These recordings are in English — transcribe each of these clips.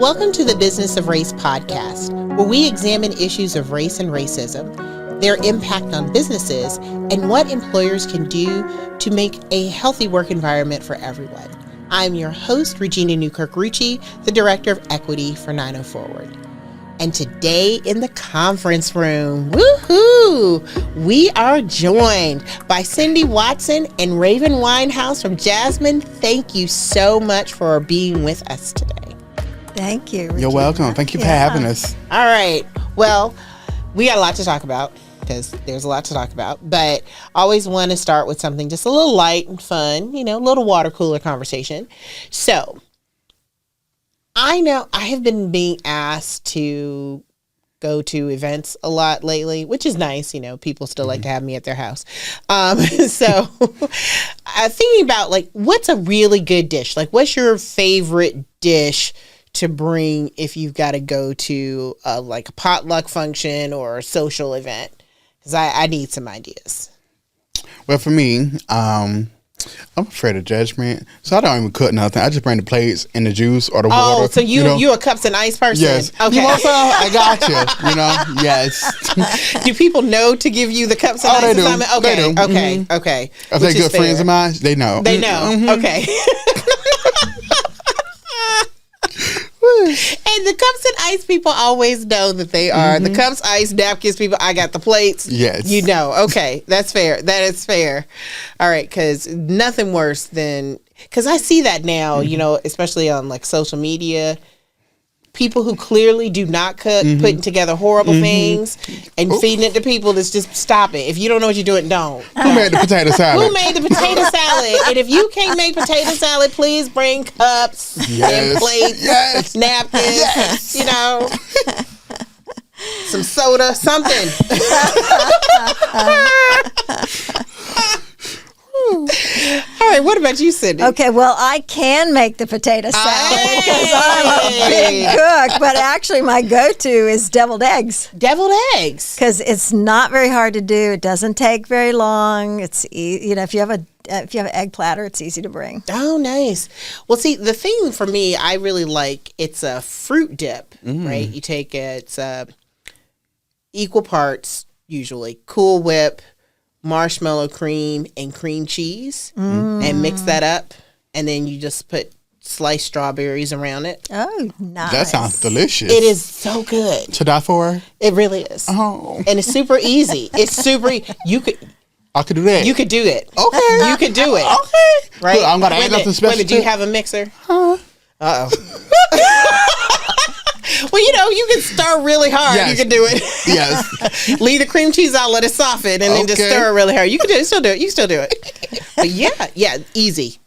Welcome to the Business of Race podcast, where we examine issues of race and racism, their impact on businesses, and what employers can do to make a healthy work environment for everyone. I'm your host, Regina Newkirk-Rucci, the Director of Equity for 90 Forward. And today in the conference room, woohoo, we are joined by Cindy Watson and Raven Winehouse from JASMYN. Thank you so much for being with us today. Thank you, Regina. You're welcome. Thank you for having us. All right. Well, we got a lot to talk about because there's a lot to talk about, but I always want to start with something just a little light and fun, a little water cooler conversation. So I know I have been being asked to go to events a lot lately, which is nice. People still like to have me at their house. So thinking about what's a really good dish? What's your favorite dish to bring if you've got to go to a potluck function or a social event? Because I need some ideas. Well, for me, I'm afraid of judgment, so I don't even cook nothing. I just bring the plates and the juice or the water. Oh, so you a cups and ice person? Yes. Okay. You want some? I got you. Yes. Do people know to give you the cups and ice? They do. Okay. They do. Okay. Mm-hmm. Okay. If they're good friends of mine, they know. They know. Mm-hmm. Okay. And the cups and ice people always know that they are the cups, ice, napkins people. I got the plates. Yes. Okay. That's fair. That is fair. All right. Because nothing worse than, because I see that now, especially on social media, people who clearly do not cook, putting together horrible things and feeding it to people. That's just stop it. If you don't know what you're doing, don't. Who made the potato salad? Who made the potato salad? And if you can't make potato salad, please bring cups and plates, napkins, some soda, something. All right, what about you, Cindy? Okay, well, I can make the potato salad because I'm a big cook, but actually my go-to is deviled eggs. Deviled eggs? Because it's not very hard to do. It doesn't take very long. It's if you have an egg platter, it's easy to bring. Oh, nice. Well, see, the thing for me, I really like, it's a fruit dip, right? You take it's equal parts, usually, Cool Whip, marshmallow cream, and cream cheese, and mix that up, and then you just put sliced strawberries around it. Oh, nice. That sounds delicious. It is so good. To die for? It really is. Oh. And it's super easy. I could do that. You could do it. Okay. You could do it. Okay. Right? Look, I'm going to add nothing special. Wait a minute, do you have a mixer? Huh? Uh-oh. Well, you can stir really hard. Yes. You can do it. Yes. Leave the cream cheese out, let it soften, and then just stir it really hard. You can do it. Still do it. You still do it. But yeah, easy,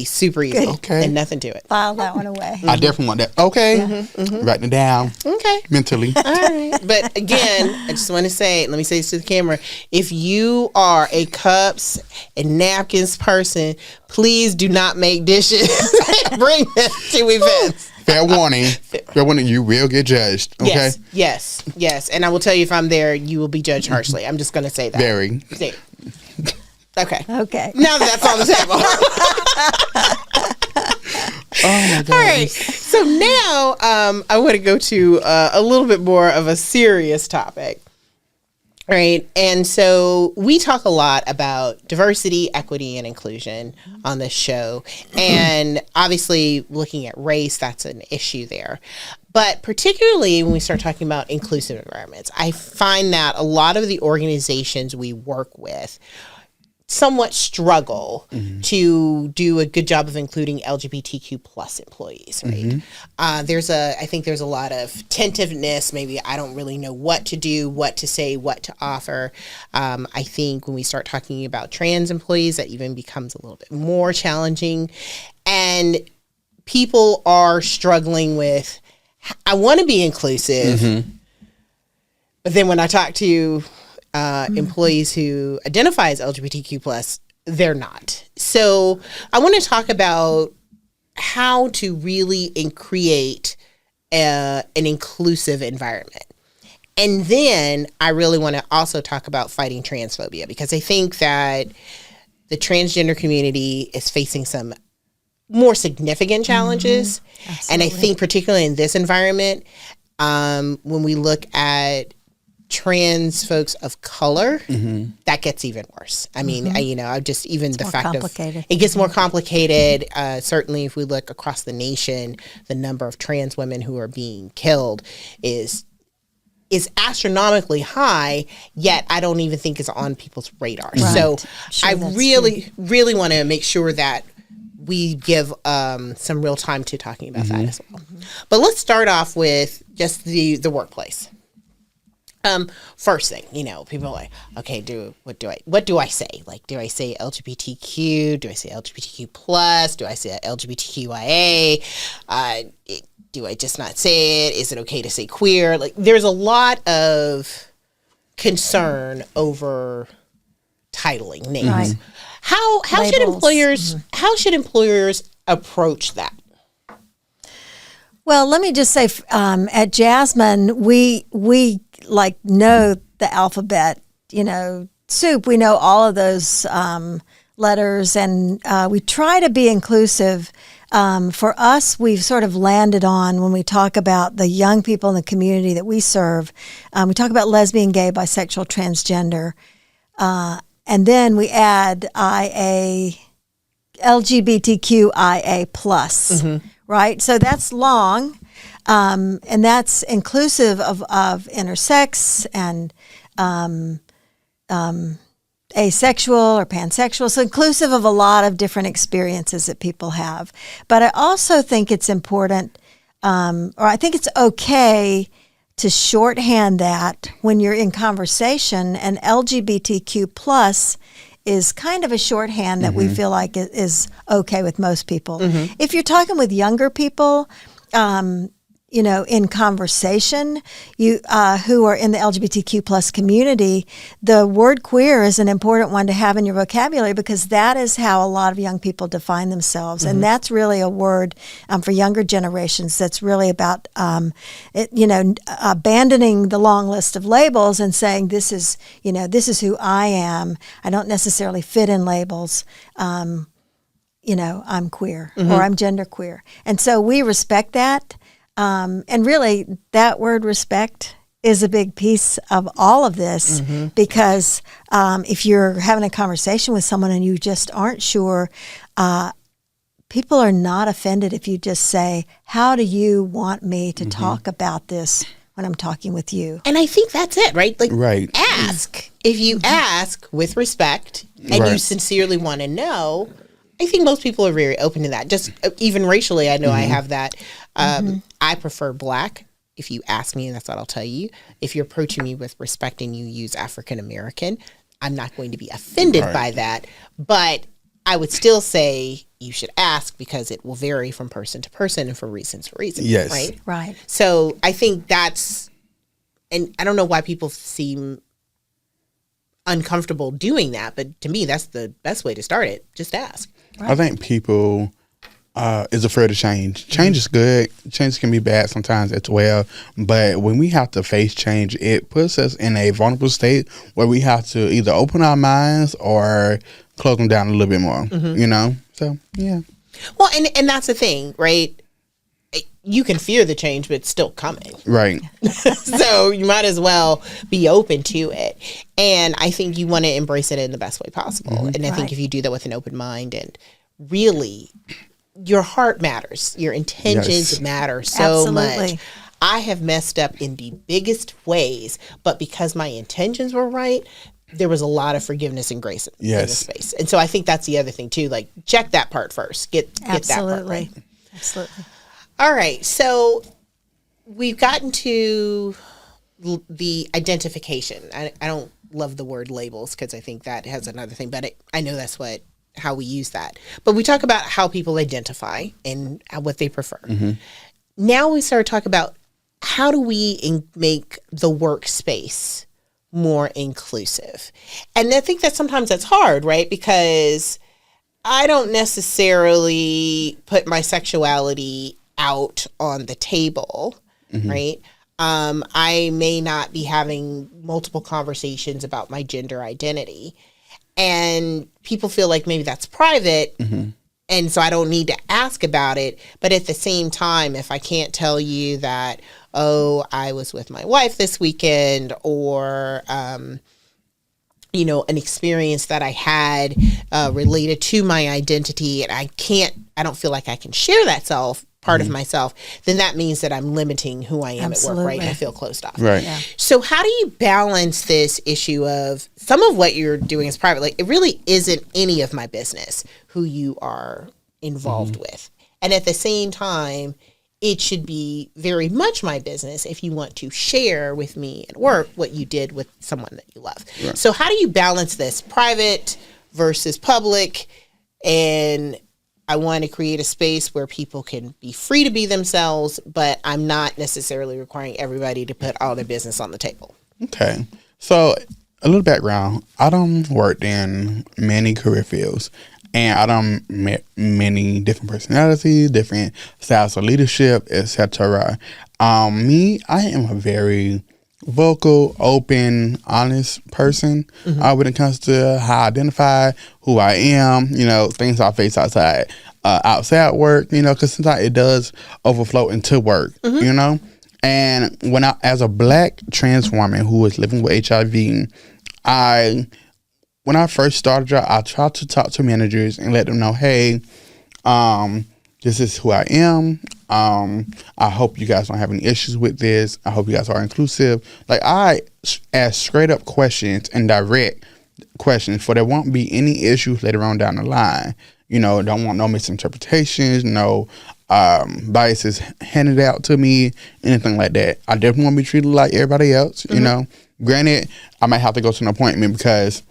super easy. Good. Okay. And nothing to it. File that one away. I definitely want that. Okay. Writing it down. Okay. Mentally. All right. But again, I just want to say, let me say this to the camera. If you are a cups and napkins person, please do not make dishes and bring them to events. Fair warning. Fair warning, you will get judged. Okay? Yes. And I will tell you, if I'm there, you will be judged harshly. I'm just going to say that. Very. There. Okay. Okay. Now that's on the table. Oh my God. All right. So now I want to go to a little bit more of a serious topic. Right. And so we talk a lot about diversity, equity, and inclusion on this show. And obviously looking at race, that's an issue there. But particularly when we start talking about inclusive environments, I find that a lot of the organizations we work with somewhat struggle to do a good job of including LGBTQ plus employees, right? I think there's a lot of tentativeness. Maybe I don't really know what to do, what to say, what to offer. I think when we start talking about trans employees, that even becomes a little bit more challenging. And people are struggling with, I want to be inclusive, but then when I talk to employees who identify as LGBTQ plus, they're not. So I want to talk about how to really create an inclusive environment. And then I really want to also talk about fighting transphobia, because I think that the transgender community is facing some more significant challenges. And I think particularly in this environment, when we look at trans folks of color, that gets even worse. I mean, just even the fact of it gets more complicated. Certainly, if we look across the nation, the number of trans women who are being killed is astronomically high, yet I don't even think it's on people's radar. Right. So I really want to make sure that we give some real time to talking about that as well. But let's start off with just the workplace. First thing, people are like, okay, what do I say? Like, do I say LGBTQ? Do I say LGBTQ plus? Do I say LGBTQIA? Do I just not say it? Is it okay to say queer? Like, there's a lot of concern over titling names. Right. How should employers approach that? Well, let me just say, at JASMYN, we know the alphabet, soup. We know all of those letters, and we try to be inclusive. For us, we've sort of landed on, when we talk about the young people in the community that we serve, we talk about lesbian, gay, bisexual, transgender, and then we add LGBTQIA plus, right? So that's long, and that's inclusive of intersex and asexual or pansexual, so inclusive of a lot of different experiences that people have. But I also think it's important, or I think it's okay to shorthand that when you're in conversation, and LGBTQ plus is kind of a shorthand that we feel like is okay with most people. If you're talking with younger people, in conversation, who are in the LGBTQ plus community, the word queer is an important one to have in your vocabulary, because that is how a lot of young people define themselves. And that's really a word for younger generations that's really about, abandoning the long list of labels and saying, this is who I am. I don't necessarily fit in labels. I'm queer or I'm genderqueer. And so we respect that. And really, that word respect is a big piece of all of this, because if you're having a conversation with someone and you just aren't sure, people are not offended if you just say, how do you want me to talk about this when I'm talking with you? And I think that's it, right? Like, ask. If you ask with respect and you sincerely want to know, I think most people are very open to that. Just even racially, I know I have that. I prefer Black. If you ask me, and that's what I'll tell you. If you're approaching me with respect and you use African American, I'm not going to be offended by that. But I would still say you should ask, because it will vary from person to person and for reasons. Yes. Right. So I think that's, and I don't know why people seem uncomfortable doing that, but to me, that's the best way to start it. Just ask. I think people is afraid of change. Change is good. Change can be bad sometimes as well. But when we have to face change, it puts us in a vulnerable state where we have to either open our minds or close them down a little bit more, So, yeah. Well, and that's the thing, right? You can fear the change, but it's still coming. Right. So you might as well be open to it. And I think you want to embrace it in the best way possible. And I think if you do that with an open mind, and really, your heart matters. Your intentions matter so much. I have messed up in the biggest ways, but because my intentions were right, there was a lot of forgiveness and grace in this space. And so I think that's the other thing too. Like, check that part first. Get that part right. Absolutely. All right. So we've gotten to the identification. I don't love the word labels, because I think that has another thing, but I know that's how we use that. But we talk about how people identify and what they prefer. Now we start to talk about, how do we make the workspace more inclusive? And I think that sometimes that's hard, right? Because I don't necessarily put my sexuality out on the table, right? I may not be having multiple conversations about my gender identity. And people feel like maybe that's private, And so I don't need to ask about it. But at the same time, if I can't tell you that, oh, I was with my wife this weekend, or, you know, an experience that I had related to my identity, and I don't feel like I can share that part of myself, then that means that I'm limiting who I am at work, right? And I feel closed off. Right. Yeah. So how do you balance this issue of some of what you're doing is private? Like, it really isn't any of my business who you are involved with. And at the same time, it should be very much my business if you want to share with me at work what you did with someone that you love. Right. So how do you balance this private versus public? And I want to create a space where people can be free to be themselves, but I'm not necessarily requiring everybody to put all their business on the table. Okay. So a little background. I done worked in many career fields, and I done met many different personalities, different styles of leadership, etc. Me, I am a very vocal, open, honest person when it comes to how I identify, who I am, you know, things I face outside work, you know, because sometimes it does overflow into work, you know. And when as a Black trans woman who was living with HIV, when I first started, I tried to talk to managers and let them know, hey, this is who I am. I hope you guys don't have any issues with this. I hope you guys are inclusive. Like, I ask straight up questions and direct questions, for there won't be any issues later on down the line. You know, don't want no misinterpretations, no biases handed out to me, anything like that. I definitely want to be treated like everybody else, you know. Granted, I might have to go to an appointment because,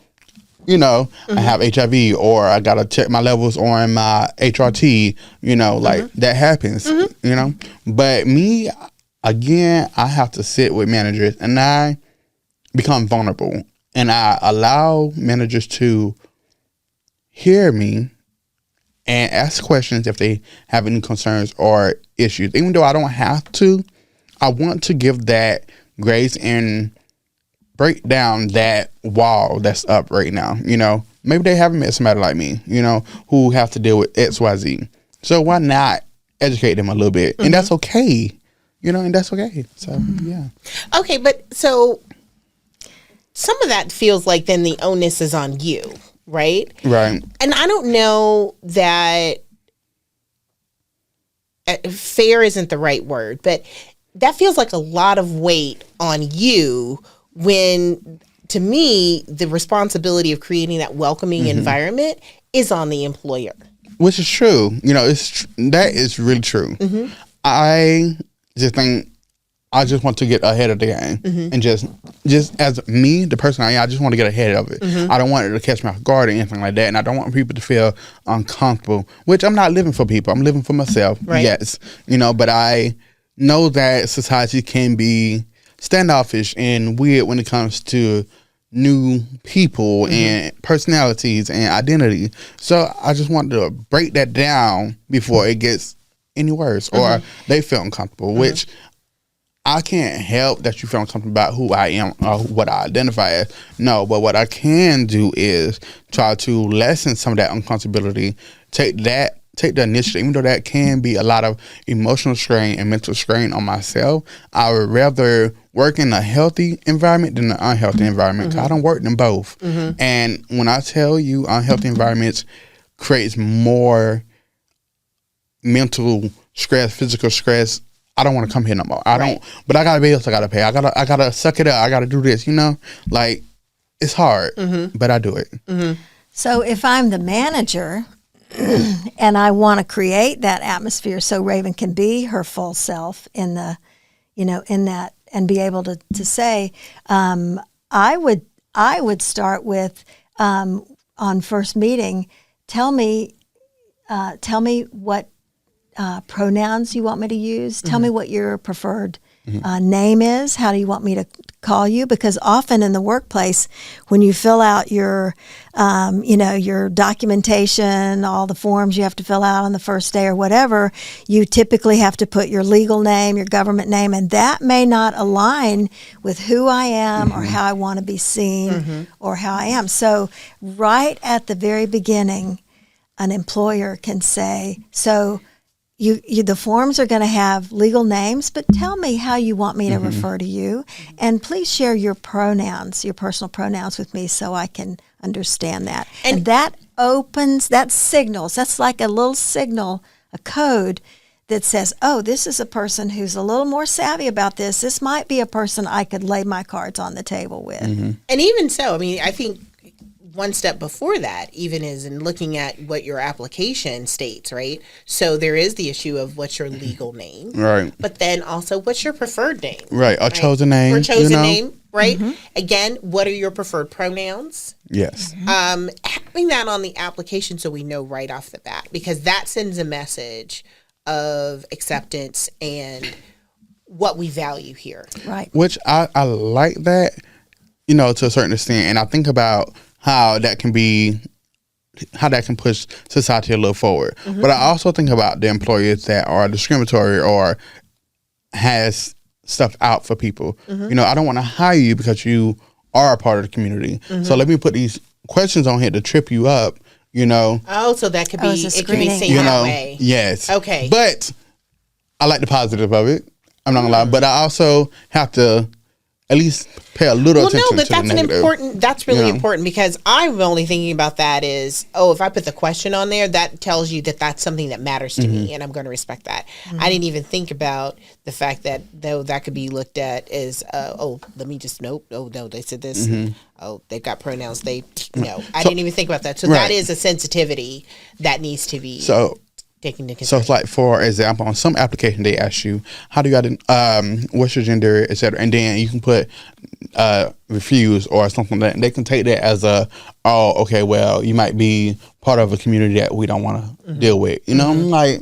you know, I have HIV, or I got to check my levels on my HRT, you know, like that happens, you know. But me, again, I have to sit with managers and I become vulnerable, and I allow managers to hear me and ask questions if they have any concerns or issues. Even though I don't have to, I want to give that grace and break down that wall that's up right now. You know, maybe they haven't met somebody like me, you know, who have to deal with XYZ. So why not educate them a little bit? And that's okay, you know, and that's okay. So, yeah. Okay, but so some of that feels like then the onus is on you, right? Right. And I don't know that fair isn't the right word, but that feels like a lot of weight on you, when, to me, the responsibility of creating that welcoming environment is on the employer. Which is true. You know, that is really true. I just think I just want to get ahead of the game, and just as me, the person I am, I just want to get ahead of it. I don't want it to catch me off guard or anything like that, and I don't want people to feel uncomfortable. Which, I'm not living for people; I'm living for myself. Right. Yes, you know, but I know that society can be standoffish and weird when it comes to new people and personalities and identity. So I just want to break that down before it gets any worse or they feel uncomfortable, which I can't help that you feel uncomfortable about who I am or what I identify as. No, but what I can do is try to lessen some of that uncomfortability, take the initiative, even though that can be a lot of emotional strain and mental strain on myself. I would rather work in a healthy environment than an unhealthy environment. 'Cause I don't work in both. And when I tell you unhealthy environments creates more mental stress, physical stress, I don't want to come here no more. I don't, but I got a bills I got to pay. I got to suck it up. I got to do this, you know, like it's hard, but I do it. So if I'm the manager and I want to create that atmosphere so Raven can be her full self in the, you know, in that, and be able to say, I would start with, on first meeting, tell me what pronouns you want me to use. Tell me what your preferred name is. How do you want me to call you? Because often in the workplace, when you fill out your, your documentation, all the forms you have to fill out on the first day or whatever, you typically have to put your legal name, your government name, and that may not align with who I am or how I want to be seen or how I am. So right at the very beginning, an employer can say, so you the forms are going to have legal names, but tell me how you want me to refer to you, and please share your pronouns, your personal pronouns with me so I can understand that. And that signals, that's like a little signal, a code that says, oh, this is a person who's a little more savvy about this. This might be a person I could lay my cards on the table with. And even so, I mean, I think one step before that even is in looking at what your application states, right? So there is the issue of what's your legal name. Right. But then also what's your preferred name? Right. A chosen name. Or chosen name, right? Again, what are your preferred pronouns? Yes. Having that on the application so we know right off the bat, because that sends a message of acceptance and what we value here. Right. Which I like that, to a certain extent. And I think about how that can push society a little forward. But I also think about the employers that are discriminatory or has stuff out for people. I don't want to hire you because you are a part of the community. So let me put these questions on here to trip you up, Oh, so that could be, it could be seen that way. Yes. Okay. But I like the positive of it. I'm not gonna lie. But I also have to at least pay a little attention to the negative. That's really important, because I'm only thinking about that is, if I put the question on there, that tells you that that's something that matters to me, and I'm going to respect that. I didn't even think about the fact that, though, that could be looked at as, let me just, no, they said this. Oh, they've got pronouns. I didn't even think about that. So that is a sensitivity that needs to be taken into consideration. So it's like, for example, on some application they ask you, how do you what's your gender, etc., and then you can put refuse or something like that. They can take that as okay, well, you might be part of a community that we don't want to deal with. Like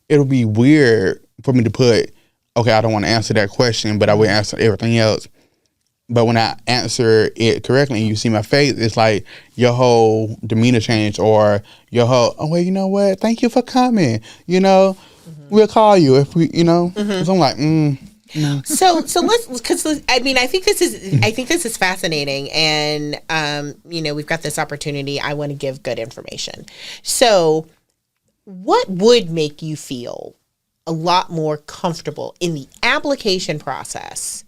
it'll be weird for me to put, okay, I don't want to answer that question, but I will answer everything else. But when I answer it correctly and you see my face, it's like your whole demeanor changed, or your whole, you know what? Thank you for coming. We'll call you if we, So I'm like, no. So let's, because I think this is fascinating, and we've got this opportunity. I want to give good information. So, what would make you feel a lot more comfortable in the application process?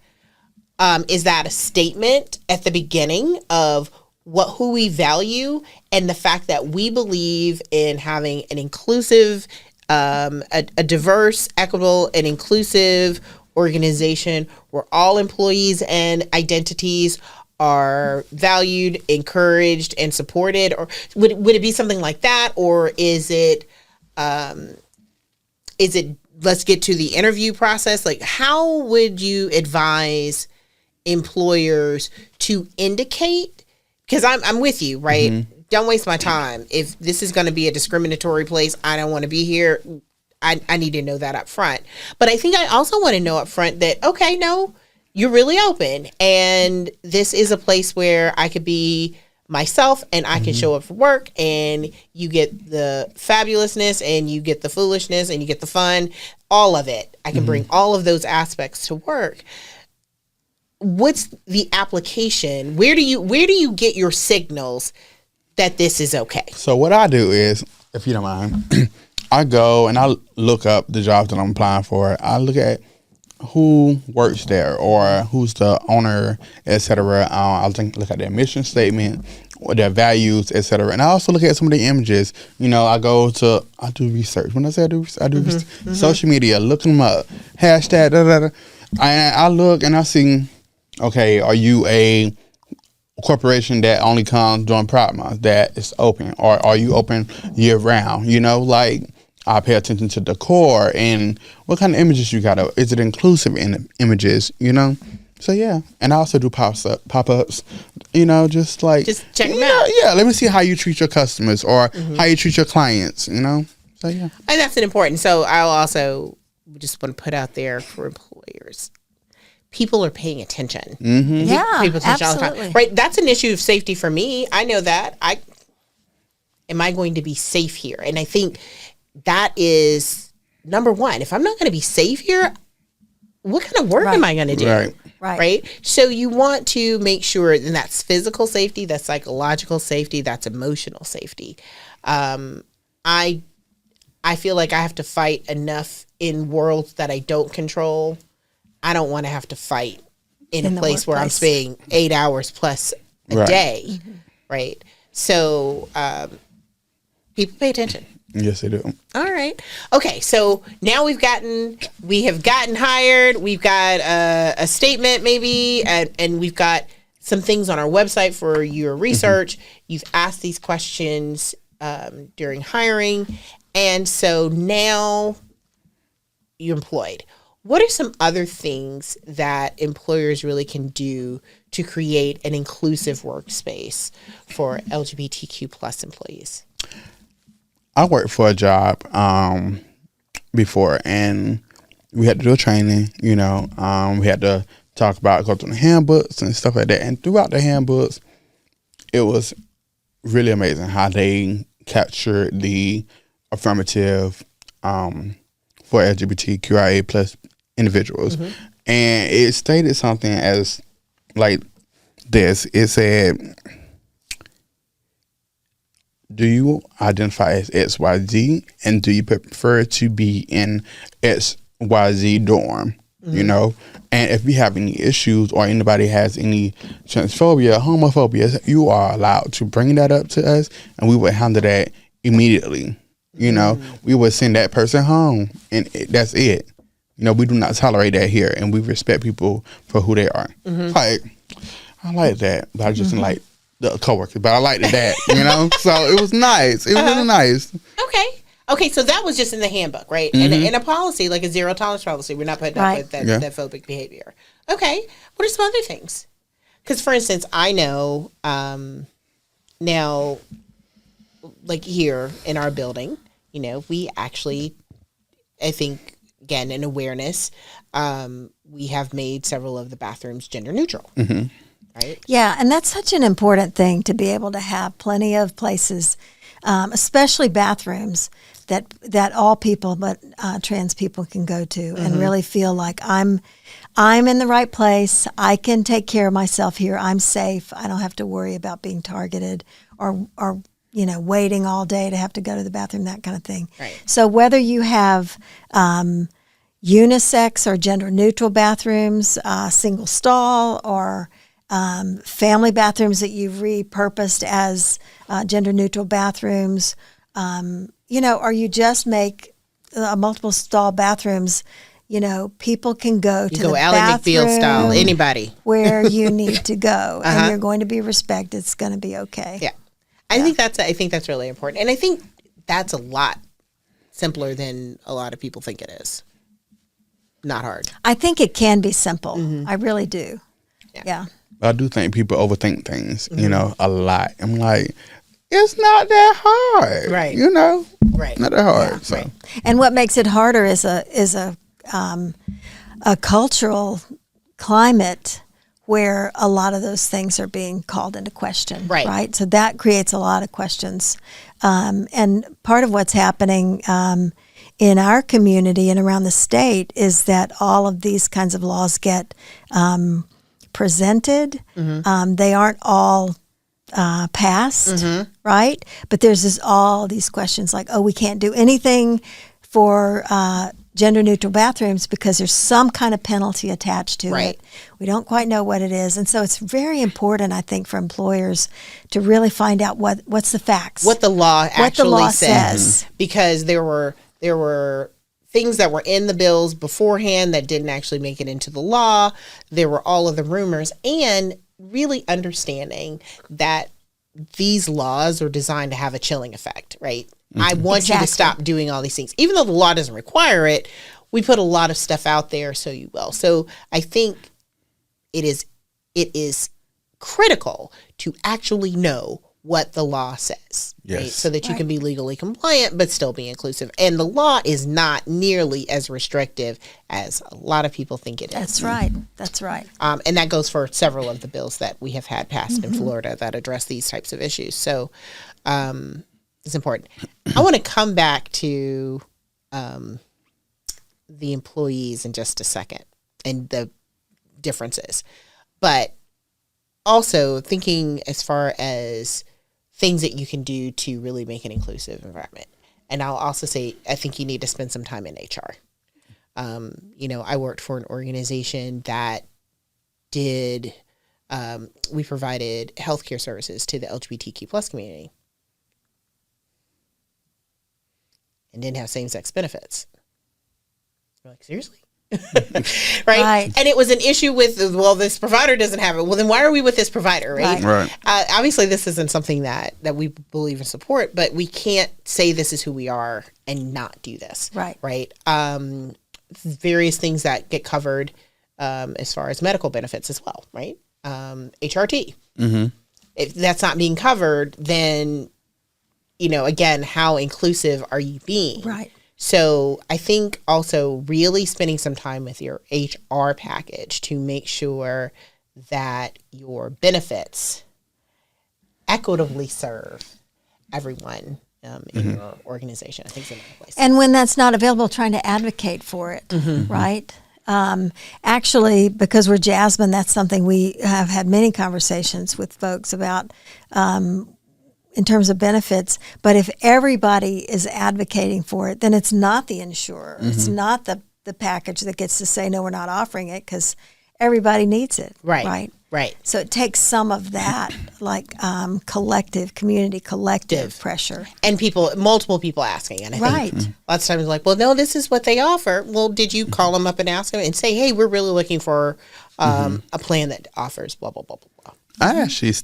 Is that a statement at the beginning of who we value, and the fact that we believe in having an inclusive, a diverse, equitable, and inclusive organization where all employees and identities are valued, encouraged, and supported? Or would it be something like that? Or is it let's get to the interview process? Like, how would you advise employers to indicate? Because I'm with you, right? Don't waste my time. If this is going to be a discriminatory place, I don't want to be here. I need to know that up front. But I think I also want to know up front that, okay, no, you're really open, and this is a place where I could be myself and I can show up for work, and you get the fabulousness and you get the foolishness and you get the fun, all of it. I can bring all of those aspects to work. What's the application? Where do you get your signals that this is okay? So what I do is, if you don't mind, I go and I look up the jobs that I'm applying for. I look at who works there or who's the owner, etc. I look at their mission statement, or their values, etc. And I also look at some of the images. I do research. When I say I do research, social media, look them up, hashtag, And I look and I see, okay, are you a corporation that only comes during Pride Month, that is open, or are you open year round? I pay attention to decor and what kind of images you got. Is it inclusive in images? So yeah, and I also do pop-ups. Just check them out. Yeah, let me see how you treat your customers or how you treat your clients. So yeah, and that's an important. So I'll also just want to put out there for employers, people are paying attention. Yeah, people attention all the absolutely. time. Right, that's an issue of safety for me. I know that. Am I going to be safe here? And I think that is number one. If I'm not going to be safe here, what kind of work am I going to do? Right. So you want to make sure, and that's physical safety, that's psychological safety, that's emotional safety. I feel like I have to fight enough in worlds that I don't control. I don't want to have to fight in a place where I'm spending 8 hours plus a day, right? So people pay attention. Yes, they do. All right. Okay. So now we have gotten hired. We've got a statement maybe, and we've got some things on our website for your research. You've asked these questions during hiring. And so now you're employed. What are some other things that employers really can do to create an inclusive workspace for LGBTQ plus employees? I worked for a job before, and we had to do a training. We had to go through the handbooks and stuff like that. And throughout the handbooks, it was really amazing how they captured the affirmative for LGBTQIA plus individuals. And it stated something as like this. It said, do you identify as XYZ, and do you prefer to be in XYZ dorm? And if you have any issues or anybody has any transphobia, homophobia, you are allowed to bring that up to us, and we would handle that immediately. We would send that person home, and that's it. We do not tolerate that here, and we respect people for who they are. Like, I like that, but I just didn't like the coworkers, but I liked that, So it was nice. It was really nice. Okay, so that was just in the handbook, right? And in a policy, like a zero tolerance policy, we're not putting up with that phobic behavior. Okay, what are some other things? Because, for instance, I know now, like here in our building, we actually, I think, again, in awareness, we have made several of the bathrooms gender neutral. Right? Yeah, and that's such an important thing, to be able to have plenty of places, especially bathrooms, that all people but trans people can go to and really feel like I'm in the right place. I can take care of myself here. I'm safe. I don't have to worry about being targeted or waiting all day to have to go to the bathroom, that kind of thing. Right. So whether you have unisex or gender neutral bathrooms, single stall, or family bathrooms that you've repurposed as gender neutral bathrooms, or you just make multiple stall bathrooms, people can go to the Ally bathroom McBeal style, anybody where you need to go, and you're going to be respected. It's going to be okay. Yeah. I think that's really important. And I think that's a lot simpler than a lot of people think it is. Not hard. I think it can be simple. I really do. Yeah. I do think people overthink things, a lot. I'm like, it's not that hard. Right. Right. Not that hard. Yeah, so. Right. And what makes it harder is a cultural climate where a lot of those things are being called into question. Right. So that creates a lot of questions. And part of what's happening in our community and around the state is that all of these kinds of laws get presented. They aren't all passed, right? But there's all these questions like, we can't do anything for gender neutral bathrooms because there's some kind of penalty attached to it. We don't quite know what it is. And so it's very important, I think, for employers to really find out what's the facts. What the law actually says. Because there were things that were in the bills beforehand that didn't actually make it into the law. There were all of the rumors, and really understanding that these laws are designed to have a chilling effect, right? I want you to stop doing all these things. Even though the law doesn't require it, we put a lot of stuff out there so you will. So I think it is critical to actually know what the law says, right? So that you can be legally compliant but still be inclusive. And the law is not nearly as restrictive as a lot of people think it is. That's right. That's right. And that goes for several of the bills that we have had passed in Florida that address these types of issues. So it's important. I want to come back to the employees in just a second and the differences. But also thinking as far as things that you can do to really make an inclusive environment. And I'll also say, I think you need to spend some time in HR. I worked for an organization that did, we provided healthcare services to the LGBTQ plus community and didn't have same-sex benefits. You're like, seriously? right? And it was an issue with, well, this provider doesn't have it. Well, then why are we with this provider, right? Obviously, this isn't something that we believe and support, but we can't say this is who we are and not do this. Right? Various things that get covered as far as medical benefits as well, right? HRT. If that's not being covered, then, again, how inclusive are you being? Right. So I think also really spending some time with your HR package to make sure that your benefits equitably serve everyone in your organization, I think is another place. And when that's not available, trying to advocate for it, right? Actually, because we're JASMYN, that's something we have had many conversations with folks about in terms of benefits. But if everybody is advocating for it, then it's not the insurer. It's not the package that gets to say, no, we're not offering it, because everybody needs it. Right. So it takes some of that, like community collective pressure. And multiple people asking. And I think lots of times like, well, no, this is what they offer. Well, did you call them up and ask them and say, hey, we're really looking for a plan that offers blah, blah, blah, blah, blah. I actually,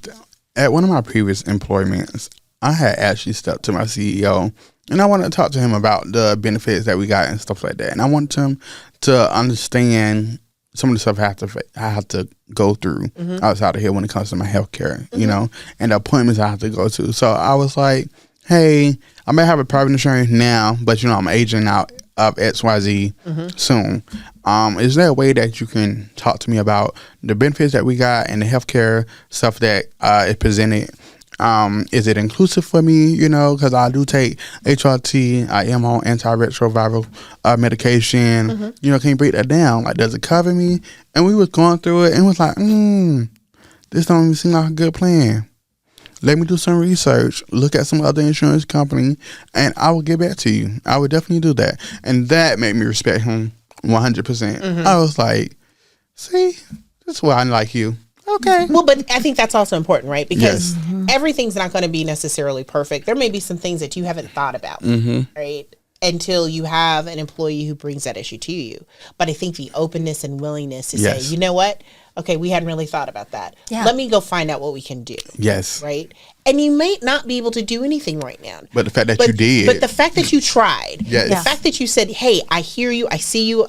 at one of my previous employments, I had actually stepped to my CEO and I wanted to talk to him about the benefits that we got and stuff like that. And I wanted him to understand some of the stuff I have to go through outside of here when it comes to my healthcare, and the appointments I have to go to. So I was like, hey, I may have a private insurance now, but I'm aging out of XYZ soon. Is there a way that you can talk to me about the benefits that we got and the healthcare stuff that is presented? Is it inclusive for me? Because I do take HRT. I am on antiretroviral medication. Can you break that down? Like, does it cover me? And we was going through it and was like, this don't even seem like a good plan. Let me do some research, look at some other insurance company, and I will get back to you. I would definitely do that. And that made me respect him 100%. I was like, see, that's why I like you. Okay. Well, but I think that's also important, right? Because everything's not going to be necessarily perfect. There may be some things that you haven't thought about, right? Until you have an employee who brings that issue to you. But I think the openness and willingness to say, you know what? Okay, we hadn't really thought about that. Yeah. Let me go find out what we can do. Yes. Right? And you may not be able to do anything right now. But the fact that you did. But the fact that you tried. The fact that you said, hey, I hear you. I see you.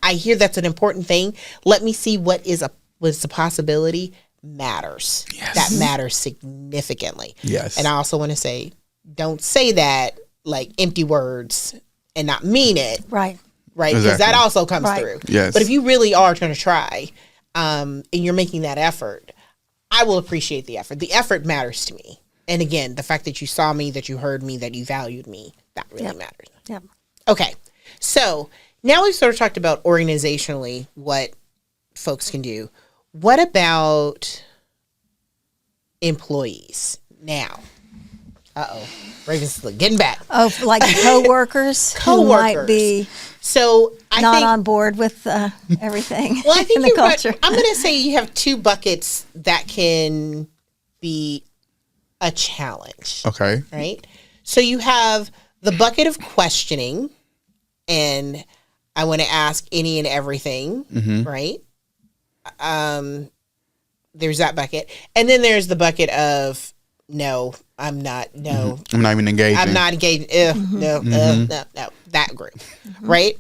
I hear that's an important thing. Let me see what is a possibility matters. Yes. That matters significantly. Yes. And I also want to say, don't say that like empty words and not mean it. Right. Because that also comes through. Yes. But if you really are going to try and you're making that effort, I will appreciate the effort. The effort matters to me. And again, the fact that you saw me, that you heard me, that you valued me, that really matters. Yep. Okay. So now we've sort of talked about organizationally what folks can do. What about employees now? Raven's getting back. Oh, like coworkers who might be not on board with everything. Well, I think in the culture. I'm going to say you have two buckets that can be a challenge. Okay. Right? So you have the bucket of questioning, and I want to ask any and everything, right? There's that bucket. And then there's the bucket of, no, I'm not, no. I'm not even engaged. I'm not engaged. No, that group, right?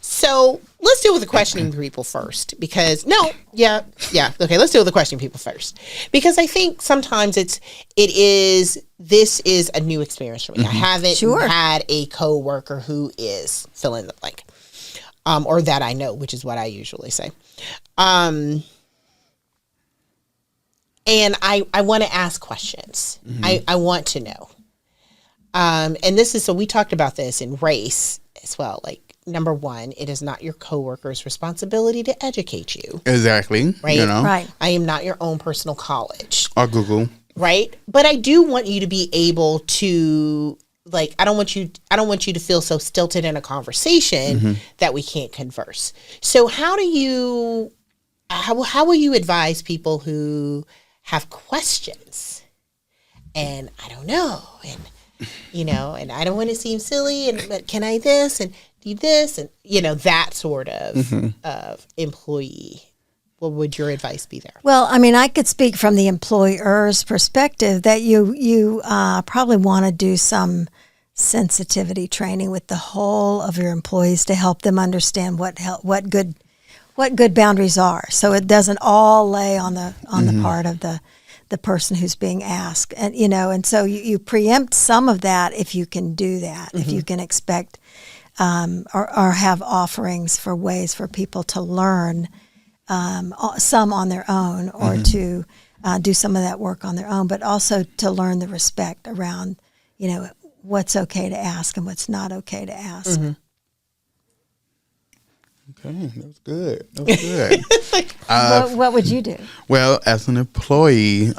So let's deal with the questioning people first because, okay, let's deal with the questioning people first. Because I think sometimes this is a new experience for me. I haven't had a coworker who is fill in the blank. Or that I know, which is what I usually say. And I want to ask questions. I want to know. And this is, so we talked about this in race as well. Like, number one, it is not your coworker's responsibility to educate you. Exactly. Right? Right. I am not your own personal college. Or Google. right? But I do want you to be able to, like, I don't want you to feel so stilted in a conversation that we can't converse. So how will you advise people who have questions and I don't know, and and I don't want to seem silly, but can I this and do this, and that sort of employee? What would your advice be there? Well, I mean, I could speak from the employer's perspective that you probably want to do some sensitivity training with the whole of your employees to help them understand what good boundaries are, so it doesn't all lay on the part of the person who's being asked, and so you preempt some of that if you can do that, if you can expect or have offerings for ways for people to learn. Some on their own, or to do some of that work on their own, but also to learn the respect around, what's okay to ask and what's not okay to ask. Okay, that was good. What would you do? Well, as an employee,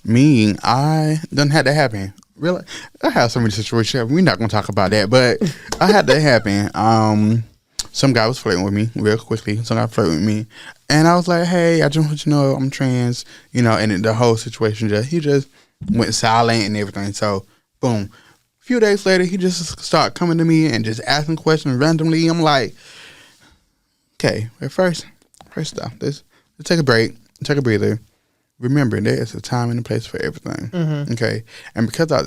me, I done had that happen. Really, I have so many situations. We're not going to talk about that, but I had that happen. Some guy was flirting with me real quickly. Some guy flirted with me. And I was like, hey, I just want you to know I'm trans, and the whole situation he just went silent and everything. So, boom. A few days later, he just started coming to me and just asking questions randomly. I'm like, okay, well, first off, let's take a break, take a breather. Remember, there is a time and a place for everything. Okay? And because I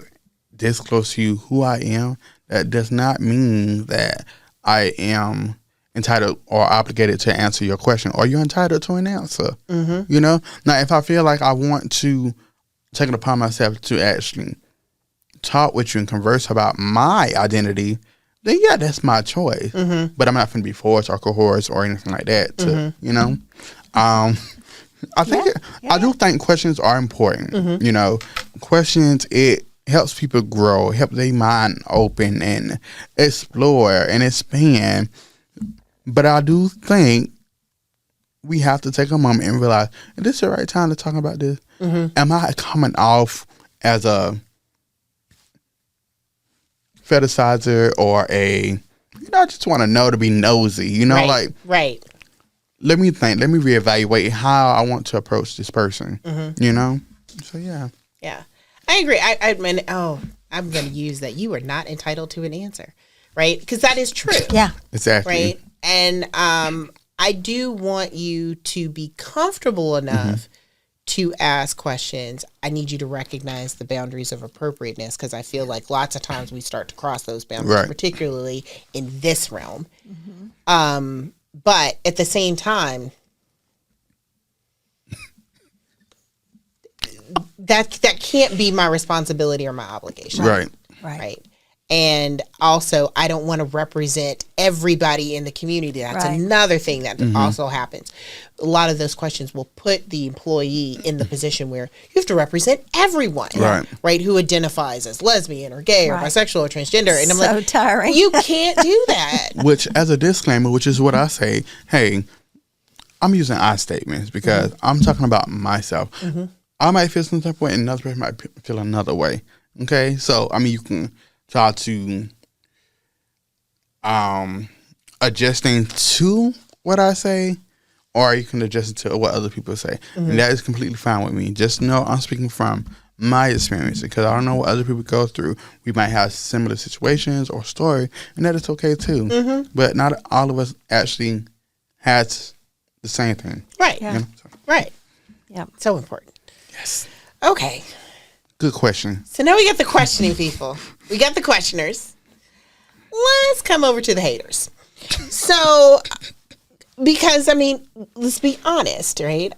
this close to you who I am, that does not mean that I am entitled or obligated to answer your question, or you're entitled to an answer. Now, if I feel like I want to take it upon myself to actually talk with you and converse about my identity, then yeah, that's my choice. But I'm not going to be forced or coerced or anything like that. I think I do think questions are important. Questions, it helps people grow, help their mind open and explore and expand. But I do think we have to take a moment and realize, is this the right time to talk about this? Am I coming off as a fetishizer or I just want to know to be nosy, Right. Let me think, let me reevaluate how I want to approach this person, So, yeah. Yeah, I agree. I'm going to use that. You are not entitled to an answer, right? Because that is true. Yeah. Exactly. Right. And I do want you to be comfortable enough to ask questions. I need you to recognize the boundaries of appropriateness, because I feel like lots of times we start to cross those boundaries, particularly in this realm. But at the same time, that can't be my responsibility or my obligation. Right. And also, I don't want to represent everybody in the community. That's another thing that also happens. A lot of those questions will put the employee in the position where you have to represent everyone, right? Who identifies as lesbian or gay or bisexual or transgender. And I'm so tiring. You can't do that. Which, as a disclaimer, which is what I say, hey, I'm using I statements because I'm talking about myself. I might feel some type of way and another person might feel another way. Okay? So, I mean, you can try to adjusting to what I say, or you can adjust it to what other people say. And that is completely fine with me. Just know I'm speaking from my experience, because I don't know what other people go through. We might have similar situations or story, and that is okay too. But not all of us actually has the same thing. Right. Yeah. Right. Yeah. So important. Yes. Okay. Good question. So now we got the questioning people. We got the questioners. Let's come over to the haters. So, because let's be honest, right?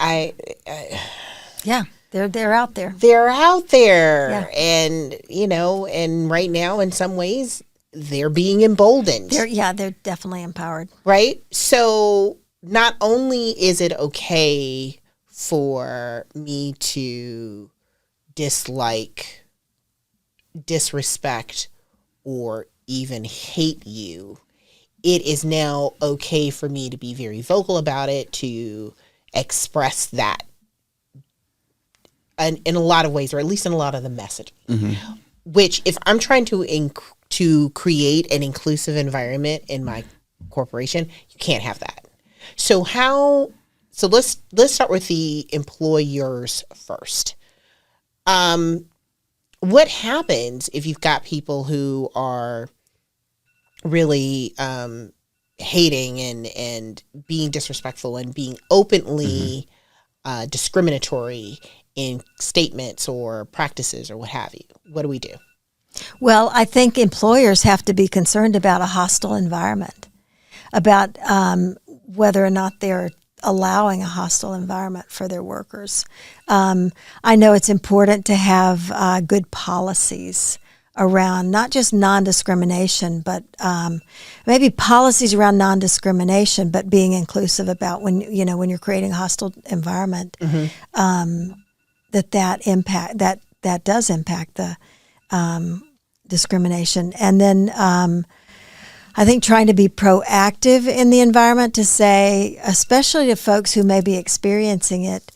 Yeah, they're out there. They're out there, Yeah. and and right now, in some ways, they're being emboldened. They're definitely empowered. Right. So, not only is it okay for me to dislike, disrespect, or even hate you, it is now okay for me to be very vocal about it, to express that in a lot of ways, or at least in a lot of the messaging. Which, if I'm trying to create an inclusive environment in my corporation, you can't have that. So let's start with the employers first. What happens if you've got people who are really hating and being disrespectful and being openly discriminatory in statements or practices or what have you? What do we do? Well, I think employers have to be concerned about a hostile environment, about whether or not they're allowing a hostile environment for their workers. I know it's important to have good policies around not just non-discrimination, but maybe policies around non-discrimination, but being inclusive about when you're creating a hostile environment, that does impact the discrimination. And then I think trying to be proactive in the environment to say, especially to folks who may be experiencing it,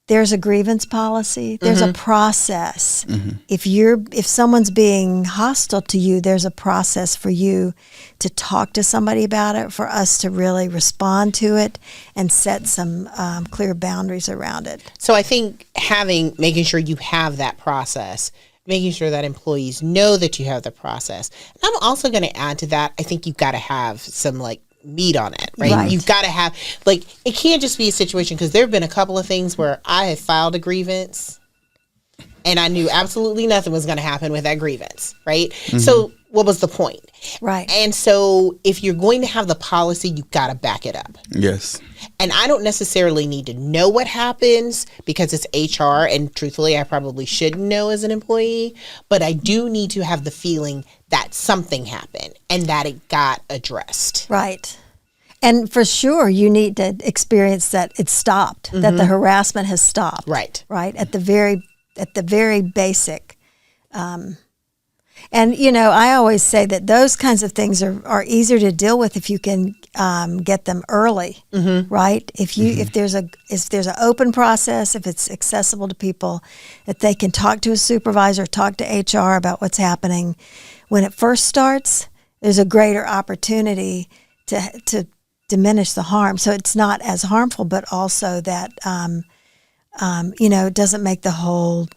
there's a grievance policy, there's a process. If someone's being hostile to you, there's a process for you to talk to somebody about it, for us to really respond to it and set some clear boundaries around it. So I think making sure you have that process, making sure that employees know that you have the process. And I'm also going to add to that, I think you've got to have some meat on it, right? You've got to have, it can't just be a situation, because there have been a couple of things where I have filed a grievance and I knew absolutely nothing was going to happen with that grievance, right? So what was the point? Right. And so if you're going to have the policy, you've got to back it up. Yes. And I don't necessarily need to know what happens because it's HR, and truthfully, I probably shouldn't know as an employee, but I do need to have the feeling that something happened and that it got addressed. Right. And for sure, you need to experience that it stopped, that the harassment has stopped. Right. Right. At the very basic. And, I always say that those kinds of things are easier to deal with if you can get them early, right? If there's an open process, if it's accessible to people, that they can talk to a supervisor, talk to HR about what's happening. When it first starts, there's a greater opportunity to diminish the harm. So it's not as harmful, but also that, it doesn't make the whole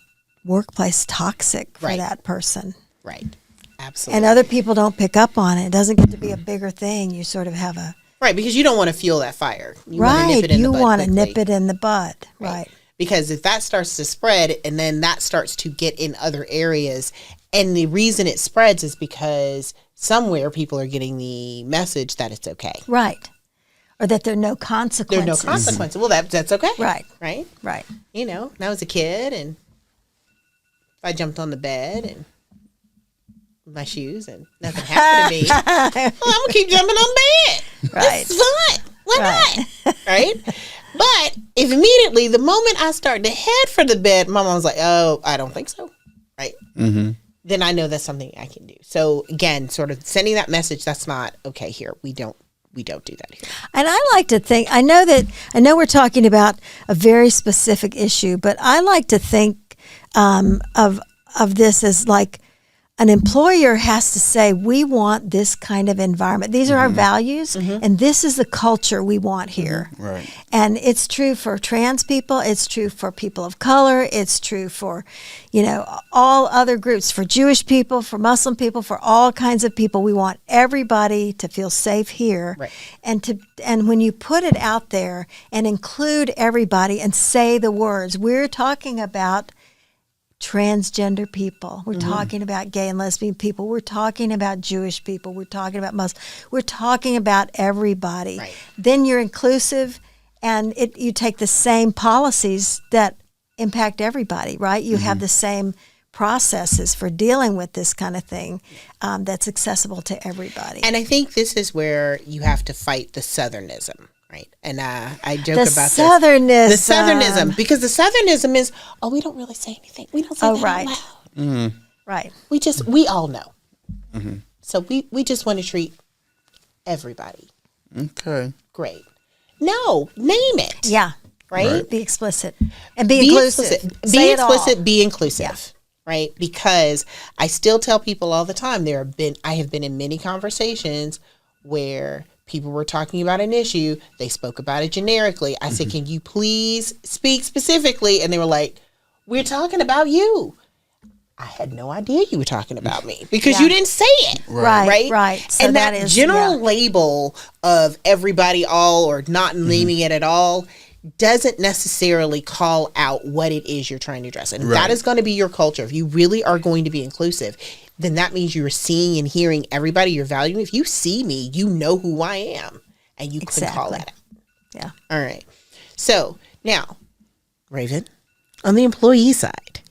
workplace toxic for that person. Right. Absolutely. And other people don't pick up on it. It doesn't get to be a bigger thing. You sort of have a... Right, because you don't want to fuel that fire. You want to nip it in the bud. Right. Because if that starts to spread and then that starts to get in other areas, and the reason it spreads is because somewhere people are getting the message that it's okay. Right. Or that there are no consequences. There are no consequences. Well, that's okay. Right. Right? Right. When I was a kid and I jumped on the bed and my shoes and nothing happened to me. Well, I'm going to keep jumping on bed. Right. It's fun. Why not? Right? But if immediately, the moment I start to head for the bed, my mom's like, oh, I don't think so. Right? Then I know that's something I can do. So again, sort of sending that message, that's not okay here. We don't do that here. And I like to think, I know we're talking about a very specific issue, but I like to think of this as like an employer has to say, we want this kind of environment. These are our values, and this is the culture we want here. Right. And it's true for trans people. It's true for people of color. It's true for, all other groups, for Jewish people, for Muslim people, for all kinds of people. We want everybody to feel safe here. Right. And when you put it out there and include everybody and say the words, we're talking about transgender people. We're talking about gay and lesbian people. We're talking about Jewish people. We're talking about Muslims. We're talking about everybody. Right. Then you're inclusive, and you take the same policies that impact everybody, right? You have the same processes for dealing with this kind of thing that's accessible to everybody. And I think this is where you have to fight the Southernism. Right. And I joke about this. The Southernism. Because the Southernism is, we don't really say anything. We don't say that out loud. Mm-hmm. Right. We all know. So we just want to treat everybody. Okay. Great. No, name it. Yeah. right? Be explicit and be inclusive. Explicit. Be Say it all. explicit, be inclusive. Right? Because I still tell people all the time, I have been in many conversations where people were talking about an issue. They spoke about it generically. I said, can you please speak specifically? And they were like, we're talking about you. I had no idea you were talking about me because you didn't say it. Right. So and that general label of everybody all or not naming it at all doesn't necessarily call out what it is you're trying to address. And that is going to be your culture. If you really are going to be inclusive, then that means you're seeing and hearing everybody, you're valuing. If you see me, you know who I am and you can call that out. Yeah. All right. So now, Raven, on the employee side,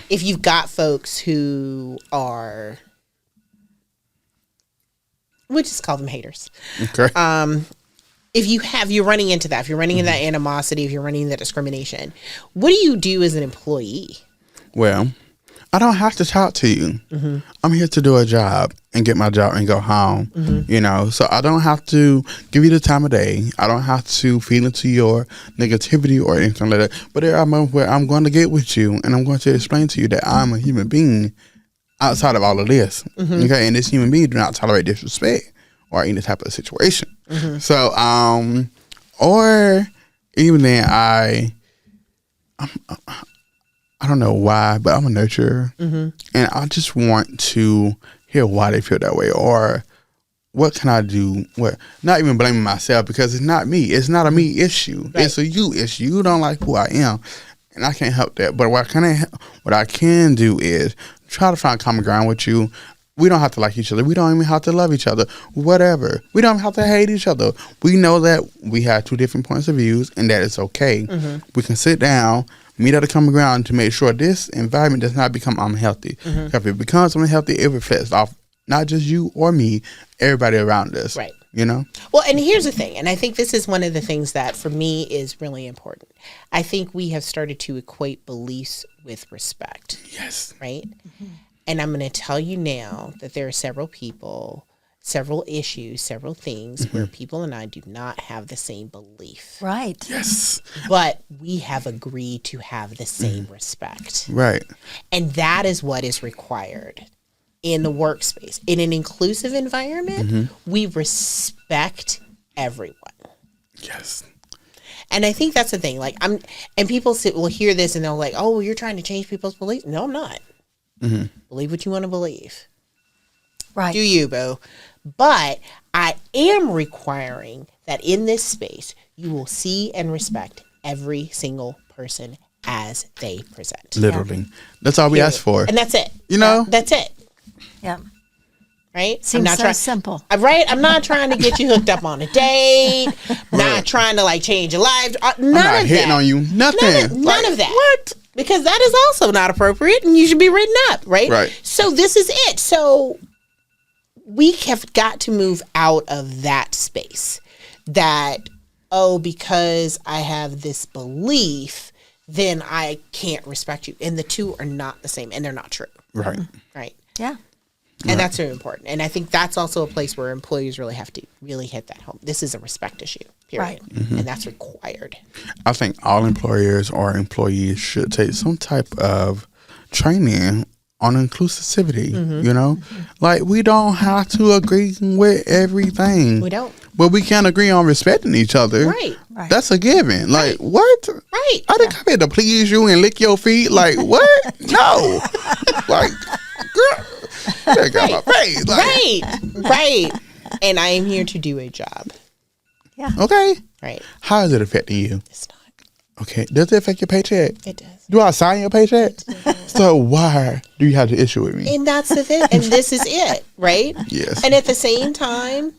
if you've got folks who are, we'll just call them haters. Okay. If you're running into that, if you're running into that animosity, if you're running into that discrimination, what do you do as an employee? Well, I don't have to talk to you. I'm here to do a job and get my job and go home, so I don't have to give you the time of day. I don't have to feed into your negativity or anything like that. But there are moments where I'm going to get with you and I'm going to explain to you that I'm a human being outside of all of this. Okay. And this human being do not tolerate disrespect or any type of situation. So, or even then I don't know why, but I'm a nurturer, and I just want to hear why they feel that way, or what can I do? What? Not even blaming myself because it's not me. It's not a me issue. Right. It's a you issue. You don't like who I am, and I can't help that. But what I can do is try to find common ground with you. We don't have to like each other. We don't even have to love each other. Whatever. We don't have to hate each other. We know that we have two different points of views, and that it's okay. We can sit down, meet at a common ground to make sure this environment does not become unhealthy. If it becomes unhealthy, it reflects off not just you or me, everybody around us. Right. Well, and here's the thing, and I think this is one of the things that for me is really important. I think we have started to equate beliefs with respect. Yes. Right? And I'm going to tell you now that there are several people, several issues, several things where people and I do not have the same belief. Right. Yes. But we have agreed to have the same respect. Right. And that is what is required in the workspace. In an inclusive environment, we respect everyone. Yes. And I think that's the thing. And people will hear this and they're like, oh, well, you're trying to change people's beliefs. No, I'm not. Believe what you want to believe. Right. Do you, boo? But I am requiring that in this space, you will see and respect every single person as they present. Literally. That's all we ask for. And that's it. That's it. Yeah. Right? Seems so simple. Right? I'm not trying to get you hooked up on a date. Not trying to change your life. None I'm not of hitting that. on you. Nothing. None of that. What? Because that is also not appropriate and you should be written up, right? Right. So this is it. So we have got to move out of that space that, because I have this belief, then I can't respect you. And the two are not the same and they're not true. Right. Right. Yeah. And that's very important. And I think that's also a place where employees really have to really hit that home. This is a respect issue, period. Right. And that's required. I think all employers or employees should take some type of training on inclusivity, we don't have to agree with everything. We don't. But we can agree on respecting each other. Right. That's a given. What? Right. I didn't come here to please you and lick your feet. What? No. Girl, that got my face. Right. And I am here to do a job. Yeah. Okay. Right. How is it affecting you? It's not. Okay. Does it affect your paycheck? It does. Do I sign your paycheck? So why do you have to issue with me? And that's the thing. And this is it, right? Yes. And at the same time,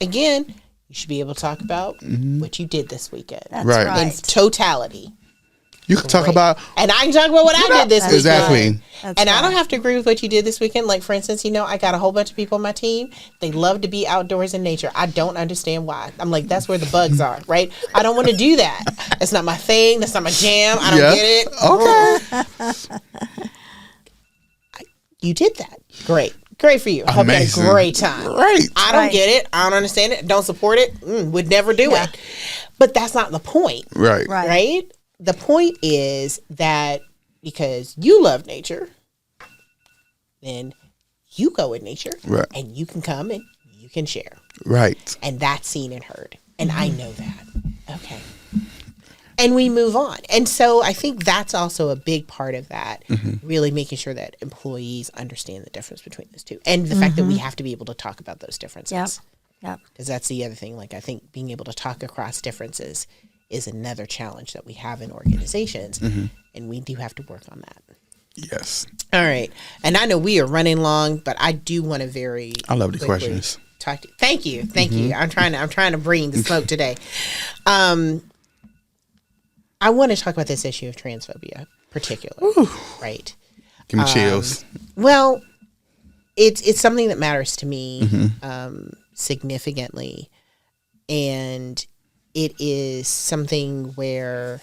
again, you should be able to talk about what you did this weekend. That's Right. right. In totality. You can talk about, And I can talk about what I did this weekend. exactly. That's And I right. don't have to agree with what you did this weekend. Like, for instance, I got a whole bunch of people on my team. They love to be outdoors in nature. I don't understand why. I'm like, that's where the bugs are, right? I don't want to do that. That's not my thing. That's not my jam. I don't get it. Okay. You did that. Great. Great for you. I hope you had Amazing. a great time. Right. I don't Right. get it. I don't understand it. Don't support it. Would never do it. But that's not the point. Right. Right? The point is that because you love nature, then you go in nature, Right. and you can come and you can share. Right. And that's seen and heard. And I know that. Okay. And we move on. And so I think that's also a big part of that, really making sure that employees understand the difference between those two. And the fact that we have to be able to talk about those differences. Yep. Because that's the other thing. Like, I think being able to talk across differences is another challenge that we have in organizations. And we do have to work on that. Yes. All right. And I know we are running long, but I do want to I love these questions. Talk to you. Thank you. Thank you. I'm trying to bring the smoke today. I want to talk about this issue of transphobia, particularly. Right. Give me chills. Well, it's something that matters to me significantly, and it is something where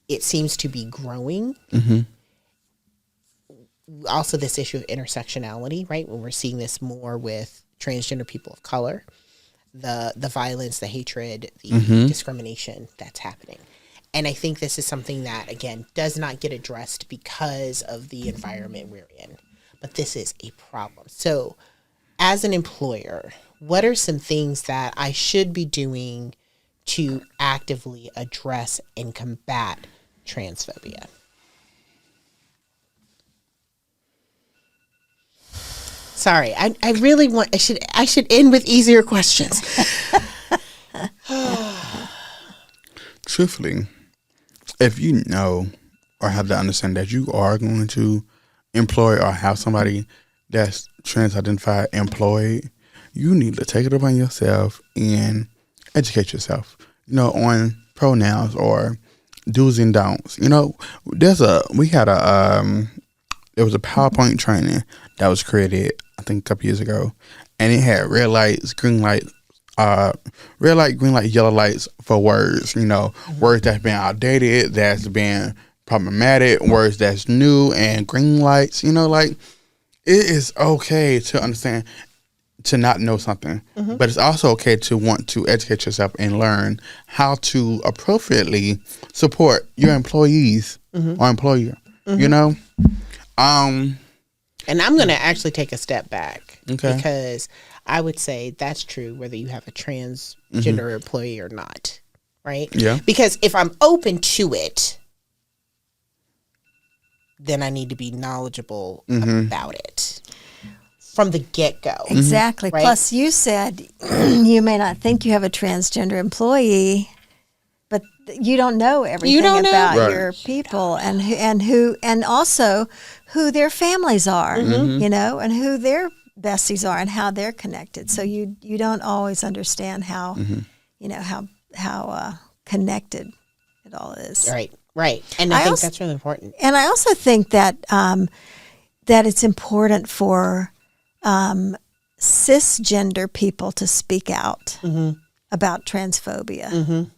it seems to be growing. Also, this issue of intersectionality, right? When we're seeing this more with transgender people of color, the violence, the hatred, the discrimination that's happening. And I think this is something that, again, does not get addressed because of the environment we're in. But this is a problem. So as an employer, what are some things that I should be doing to actively address and combat transphobia? Sorry, I really want, I should end with easier questions. Truthfully, if you know or have the understanding that you are going to employ or have somebody that's trans-identified employed, you need to take it upon yourself and educate yourself, on pronouns or do's and don'ts. There was a PowerPoint training that was created, I think, a couple years ago, and it had red lights, green lights, red light, green light, yellow lights for words, words that's been outdated, that's been problematic, words that's new, and green lights, it is okay to understand, to not know something, but it's also okay to want to educate yourself and learn how to appropriately support your employees or employer, And I'm going to actually take a step back, okay, because I would say that's true whether you have a transgender employee or not, right? Yeah. Because if I'm open to it, then I need to be knowledgeable about it from the get-go. Exactly. Right? Plus, you said you may not think you have a transgender employee, but you don't know everything about Right. your people and also who their families are, and who their besties are and how they're connected. So you don't always understand how how connected it all is. Right. And I think that's really important. And I also think that that it's important for cisgender people to speak out about transphobia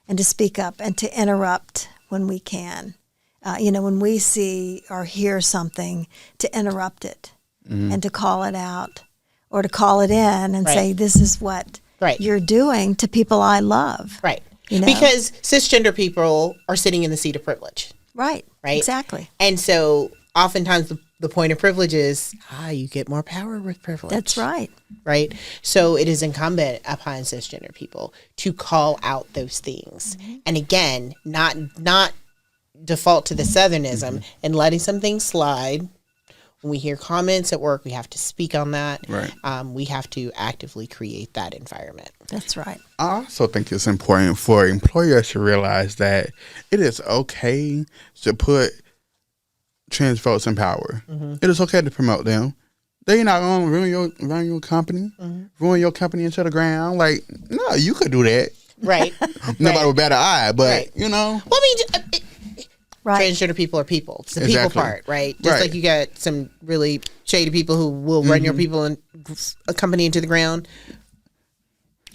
and to speak up and to interrupt when we can. When we see or hear something, to interrupt it and to call it out or to call it in and say, this is what you're doing to people I love. Right. Because cisgender people are sitting in the seat of privilege. Right. Exactly. And so oftentimes the point of privilege is, you get more power with privilege. That's right. Right? So it is incumbent upon cisgender people to call out those things. And again, not default to the Southernism and letting some things slide. When we hear comments at work, we have to speak on that. Right. We have to actively create that environment. That's right. I also think it's important for employers to realize that it is okay to put trans folks in power. It is okay to promote them. They're not going to ruin your company, ruin your company into the ground. Like, no, you could do that. Right. Nobody with better eye, but, Well, I mean, Right. transgender people are people. It's the Exactly. people part, right? Just like you got some really shady people who will run your people and a company into the ground.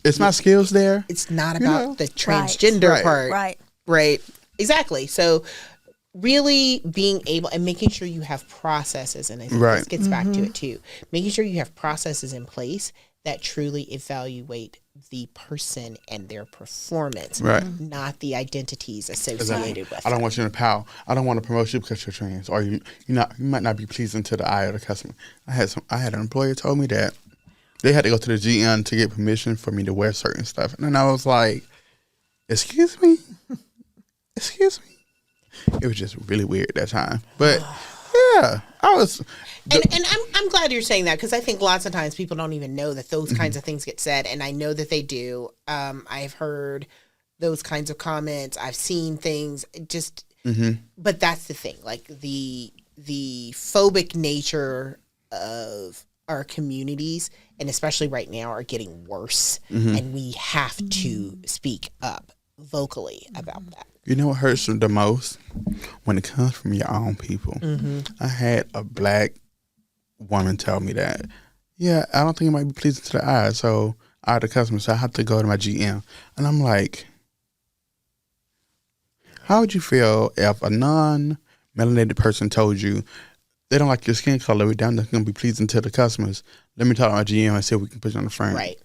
it's my skills there. It's not about the transgender part. Right. Exactly. So really being able and making sure you have processes, and I think this gets back to it too, making sure you have processes in place that truly evaluate the person and their performance, Right. not the identities associated with I don't it. want you in the pal. I don't want to promote you because you're trans, or you might not be pleasing to the eye of the customer. I had an employer told me that they had to go to the GM to get permission for me to wear certain stuff, and then I was like, "Excuse me, excuse me." It was just really weird that time, but yeah, I was. And I'm glad you're saying that, because I think lots of times people don't even know that those kinds of things get said, and I know that they do. I've heard those kinds of comments. I've seen things just, but that's the thing. Like the phobic nature of our communities, and especially right now, are getting worse, and we have to speak up vocally about that. You know what hurts the most? When it comes from your own people. I had a black woman tell me that, yeah, I don't think it might be pleasing to the eye, so I had a customer, so I have to go to my GM. And I'm like, how would you feel if a non-melanated person told you they don't like your skin color, we're down, that's going to be pleasing to the customers? Let me talk to my GM and see if we can put you on the frame. Right.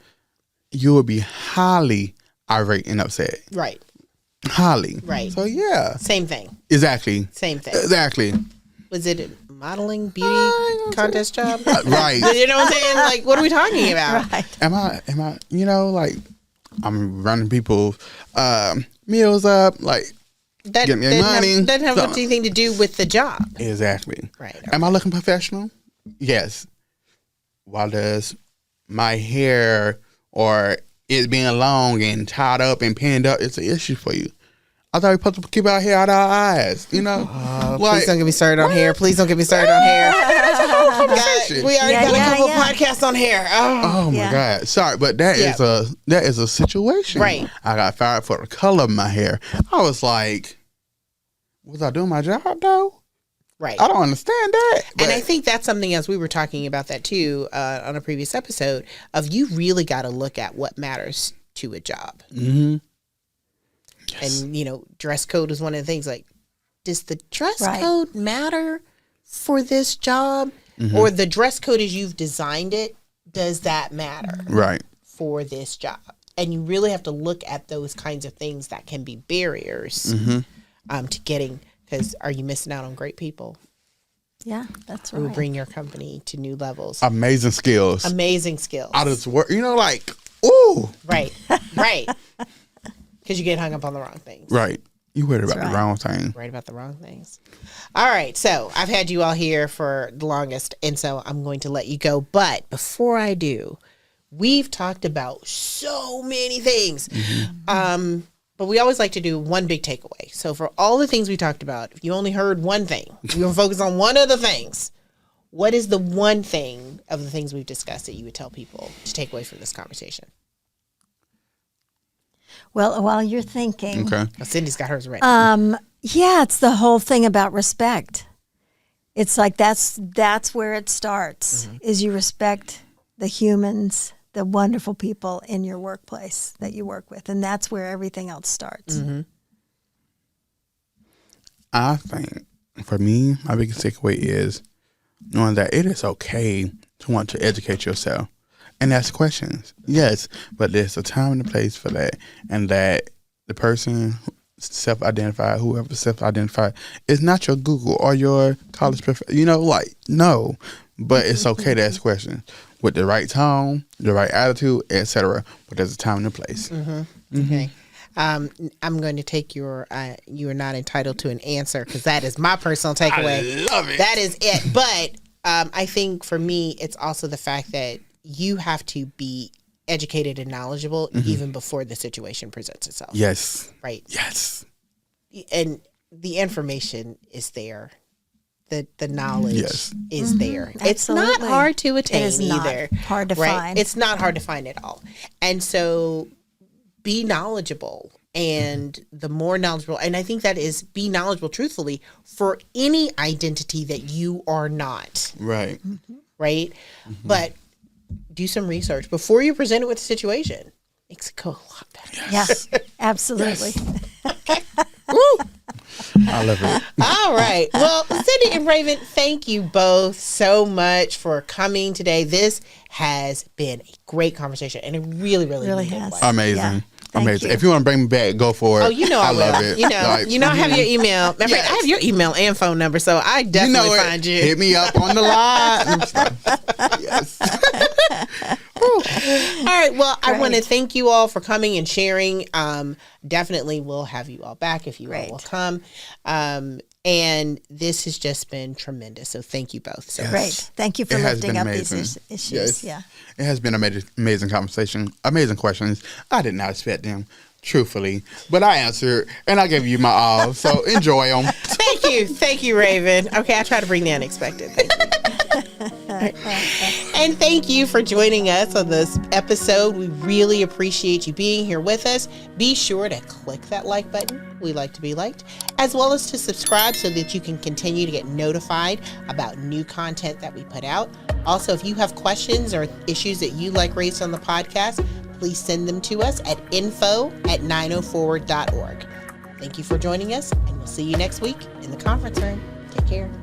You would be highly irate and upset. Right. Highly. Right. So, yeah. Same thing. Exactly. Same thing. Exactly. Was it a modeling beauty contest job? Right. You know what I'm saying? Like, what are we talking about? Right. Am I, like, I'm running people's meals up, like, That get me money. doesn't have anything to do with the job. Exactly. Right. Am I looking professional? Yes. Why does my hair or it being long and tied up and pinned up, it's an issue for you? I thought we supposed to keep our hair out of our eyes, you know? Please don't get me started on hair. Please don't get me started on hair. We already got a couple podcasts on hair. Oh my God. Sorry, but that is a situation. Right. I got fired for the color of my hair. I was like, was I doing my job though? Right. I don't understand that. And I think that's something else. We were talking about that too on a previous episode, of you really got to look at what matters to a job. Mm-hmm. Yes. And, dress code is one of the things. Like, does the dress code matter for this job? Or the dress code as you've designed it, does that matter for this job? And you really have to look at those kinds of things that can be barriers to getting, because are you missing out on great people? Yeah, that's right. Who bring your company to new levels. Amazing skills. Amazing skills. Out of this work, like, ooh. Right. Because you get hung up on the wrong things. Right. You worried about the wrong thing. Right about the wrong things. All right. So I've had you all here for the longest, and so I'm going to let you go. But before I do, we've talked about so many things. But we always like to do one big takeaway. So for all the things we talked about, if you only heard one thing, we're going to focus on one of the things. What is the one thing of the things we've discussed that you would tell people to take away from this conversation? Well, while you're thinking, Okay. Well, Cindy's got hers ready. yeah, it's the whole thing about respect. It's like that's where it starts. Is you respect the humans, the wonderful people in your workplace that you work with, and that's where everything else starts. I think for me, my biggest takeaway is knowing that it is okay to want to educate yourself and ask questions. Yes, but there's a time and a place for that, and that the person self-identified, whoever self-identified, is not your Google or your college professor. No. But it's okay to ask questions with the right tone, the right attitude, etc. But there's a time and a place. Okay. I'm going to take your you are not entitled to an answer, because that is my personal takeaway. I love it. That is it. But I think for me, it's also the fact that you have to be educated and knowledgeable even before the situation presents itself. Yes. Right. Yes. And the information is there. The knowledge is there. It's not Absolutely. hard to attain It is not either. hard to find. It's not hard to find at all. And so be knowledgeable. And the more knowledgeable, and I think that is be knowledgeable truthfully for any identity that you are not. Right. Right? But do some research before you present it with the situation. Makes it go a lot better. Yeah, absolutely. All I love it. All right. Well, Cindy and Raven, thank you both so much for coming today. This has been a great conversation and a really needed has. one. Amazing. Yeah. Thank Amazing. you. If you want to bring me back, go for it. Oh, you know I love will. it. You know I have your email. Matter of fact, I have your email and phone number, so I definitely find you. Hit me up on the line. Yes. All right. Well, I Great. want to thank you all for coming and sharing. Definitely we'll have you all back if you all will come. And this has just been tremendous. So thank you both. So Great. Thank you for It has lifting been up amazing. these issues. Yes. Yeah. It has been an amazing conversation, amazing questions. I did not expect them, truthfully, but I answered and I gave you my all. So enjoy them. Thank you, Raven. Okay, I try to bring the unexpected. Thank you. And thank you for joining us on this episode. We really appreciate you being here with us. Be sure to click that like button. We like to be liked, as well as to subscribe so that you can continue to get notified about new content that we put out. Also, if you have questions or issues that you'd like raised on the podcast, please send them to us at info@904.org. Thank you for joining us, and we'll see you next week in the conference room. Take care.